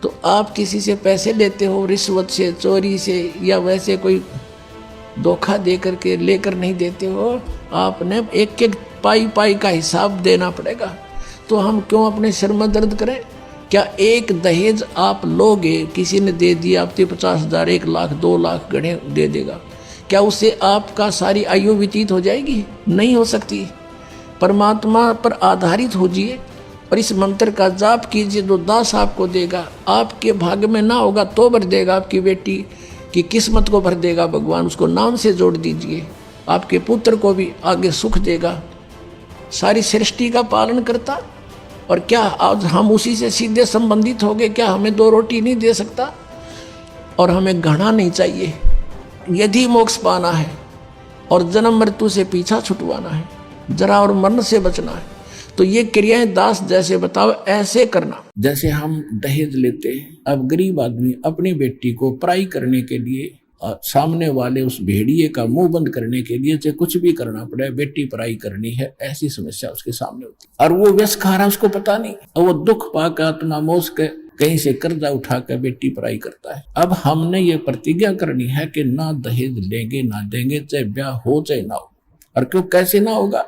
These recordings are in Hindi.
तो आप किसी से पैसे लेते हो रिश्वत से, चोरी से, या वैसे कोई धोखा दे करके लेकर नहीं देते हो। आपने एक एक पाई पाई का हिसाब देना पड़ेगा। तो हम क्यों अपने सिर में दर्द करें? क्या एक दहेज आप लोगे, किसी ने दे दिया आपके 50,000, 1 लाख, 2 लाख गणे दे देगा, क्या उससे आपका सारी आयु व्यतीत हो जाएगी? नहीं हो सकती। परमात्मा पर आधारित होजिए और इस मंत्र का जाप कीजिए, जो दास आपको देगा। आपके भाग्य में ना होगा तो भर देगा, आपकी बेटी की किस्मत को भर देगा भगवान, उसको नाम से जोड़ दीजिए। आपके पुत्र को भी आगे सुख देगा। सारी सृष्टि का पालन करता, और क्या आज हम उसी से सीधे संबंधित हो गए? क्या हमें 2 रोटी नहीं दे सकता? और हमें घृणा नहीं चाहिए। यदि मोक्ष पाना है और जन्म मृत्यु से पीछा छुटवाना है, जरा और मरण से बचना है, तो ये क्रियाएं दास जैसे बताओ ऐसे करना। जैसे हम दहेज लेते हैं, अब गरीब आदमी अपनी बेटी को पराई करने के लिए, सामने वाले उस भेड़िए का मुंह बंद करने के लिए चाहे कुछ भी करना पड़े, बेटी पराई करनी है, ऐसी समस्या उसके सामने होती है। और वो व्यस खा रहा, उसको पता नहीं, और वो दुख पाकर आत्मा मोस के कहीं से कर्जा उठाकर बेटी पराई करता है। अब हमने ये प्रतिज्ञा करनी है कि ना दहेज लेंगे, ना देंगे, चाहे ब्याह हो चाहे ना हो। और क्यों, कैसे ना होगा?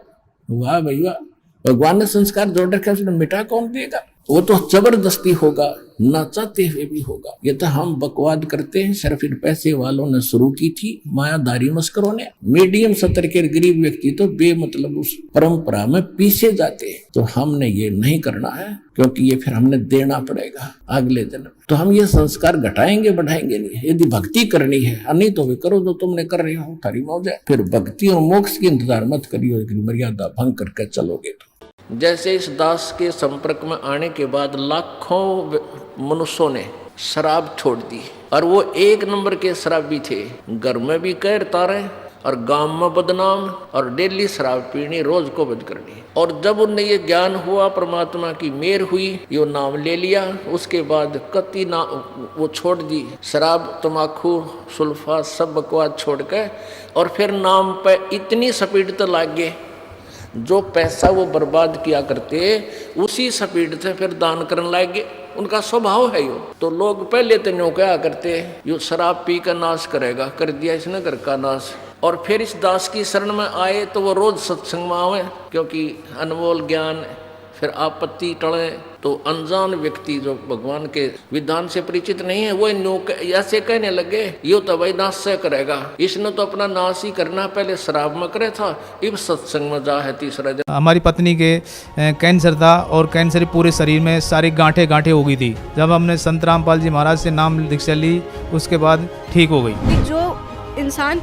वाह भाई वाह, भगवान ने संस्कार जोड़ रखे, उसने मिटा कौन देगा? वो तो जबरदस्ती होगा, ना चाहते हुए भी होगा। ये तो हम बकवाद करते हैं, सिर्फ इन पैसे वालों ने शुरू की थी, मायादारी मस्करों ने। मीडियम स्तर के गरीब व्यक्ति तो बेमतलब उस परंपरा में पीछे जाते हैं। तो हमने ये नहीं करना है, क्योंकि ये फिर हमने देना पड़ेगा अगले दिन। तो हम ये संस्कार घटाएंगे बढ़ाएंगे नहीं। यदि भक्ति करनी है, नहीं तो वे करो जो तुमने कर रहे हो, थारी मौज है। फिर भक्ति और मोक्ष की इंतजार मत करियो, मर्यादा भंग करके चलोगे तो। जैसे इस दास के संपर्क में आने के बाद लाखों मनुष्यों ने शराब छोड़ दी, और वो 1 नंबर के शराबी थे। घर में भी कहर तारे और गांव में बदनाम, और डेली शराब पीनी, रोज को बंद करनी। और जब उन्हें ये ज्ञान हुआ, परमात्मा की मेहर हुई, यो नाम ले लिया, उसके बाद कति ना वो छोड़ दी शराब, तम्बाकू, सुल्फा, सब बकवास छोड़ के। और फिर नाम पे इतनी स्पीड तो लाग गए, जो पैसा वो बर्बाद किया करते उसी स्पीड से फिर दान करने लगे। उनका स्वभाव है यो। तो लोग पहले तो न्यों क्या करते, यो शराब पी कर नाश करेगा, कर दिया इसने घर का नाश। और फिर इस दास की शरण में आए तो वो रोज सत्संग में आवे, क्योंकि अनमोल ज्ञान। फिर आपत्ति टले तो अनजान व्यक्ति जो भगवान के विधान से परिचित नहीं है, वो ऐसे कहने लगे, यो तो भाई नाश से करेगा, इसने तो अपना नाश ही करना, पहले शराब में करे था, अब सत्संग में जा है तीसरा दिन। हमारी पत्नी के कैंसर था, और कैंसर पूरे शरीर में सारी गांठें हो गई थी। जब हमने संत रामपाल जी महाराज से नाम दीक्षा ली, उसके बाद ठीक हो गई। जो इंसान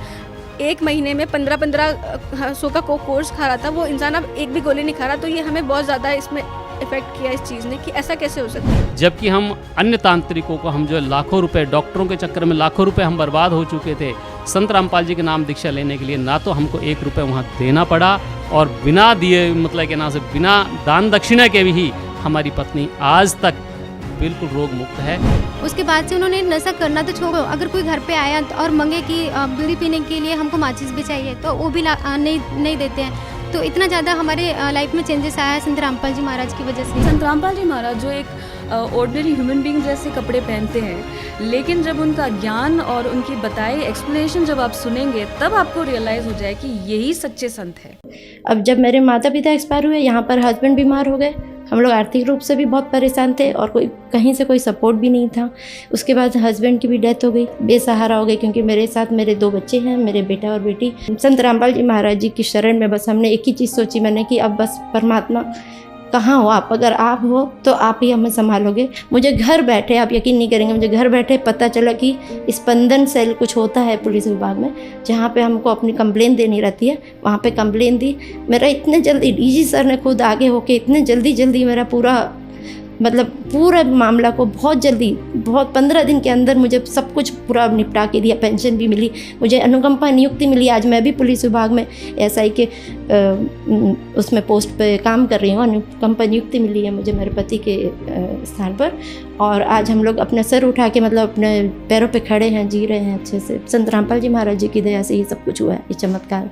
1 महीने में 1500 का कोर्स खा रहा था, वो इंसान अब 1 भी गोली नहीं खा रहा। तो ये हमें बहुत ज़्यादा इसमें इफेक्ट किया इस चीज़ ने, कि ऐसा कैसे हो सकता है। जबकि हम अन्य तांत्रिकों को, हम जो लाखों रुपए, डॉक्टरों के चक्कर में लाखों रुपए हम बर्बाद हो चुके थे, संत रामपाल जी के नाम दीक्षा लेने के लिए ना तो हमको 1 रुपये वहाँ देना पड़ा, और बिना दिए, मतलब के नाम से बिना दान दक्षिणा के भी हमारी पत्नी आज तक बिल्कुल रोग मुक्त है। उसके बाद से उन्होंने नशा करना तो छोड़ो, अगर कोई घर पे आया और मांगे कि बीड़ी पीने के लिए हमको माचिस भी चाहिए, तो वो भी नहीं देते हैं। तो इतना ज़्यादा हमारे लाइफ में चेंजेस आया है संत रामपाल जी महाराज की वजह से। संत रामपाल जी महाराज जो एक ऑर्डिनरी ह्यूमन बीइंग जैसे कपड़े पहनते हैं, लेकिन जब उनका ज्ञान और उनकी बताई एक्सप्लेनेशन जब आप सुनेंगे, तब आपको रियलाइज़ हो जाए कि यही सच्चे संत है। अब जब मेरे माता पिता एक्सपायर हुए, यहाँ पर हस्बैंड बीमार हो गए, हम लोग आर्थिक रूप से भी बहुत परेशान थे, और कोई कहीं से कोई सपोर्ट भी नहीं था। उसके बाद हस्बैंड की भी डेथ हो गई, बेसहारा हो गई, क्योंकि मेरे साथ मेरे 2 बच्चे हैं, मेरे बेटा और बेटी। संत रामपाल जी महाराज जी की शरण में बस हमने एक ही चीज़ सोची मैंने, कि अब बस परमात्मा कहाँ हो आप, अगर आप हो तो आप ही हमें संभालोगे। मुझे घर बैठे, आप यकीन नहीं करेंगे, मुझे घर बैठे पता चला कि स्पंदन सेल कुछ होता है पुलिस विभाग में, जहाँ पे हमको अपनी कंप्लेन देनी रहती है। वहाँ पे कंप्लेन दी, मेरा इतने जल्दी डीजी सर ने खुद आगे होके इतने जल्दी मेरा पूरा मामला को बहुत जल्दी, बहुत 15 दिन के अंदर मुझे सब कुछ पूरा निपटा के दिया। पेंशन भी मिली, मुझे अनुकंपा नियुक्ति मिली। आज मैं भी पुलिस विभाग में SI के उसमें पोस्ट पे काम कर रही हूँ। अनुकंपा नियुक्ति मिली है मुझे मेरे पति के स्थान पर, और आज हम लोग अपना सर उठा के अपने पैरों पे खड़े हैं, जी रहे हैं अच्छे से। संत रामपाल जी महाराज जी की दया से ये सब कुछ हुआ है, ये चमत्कार।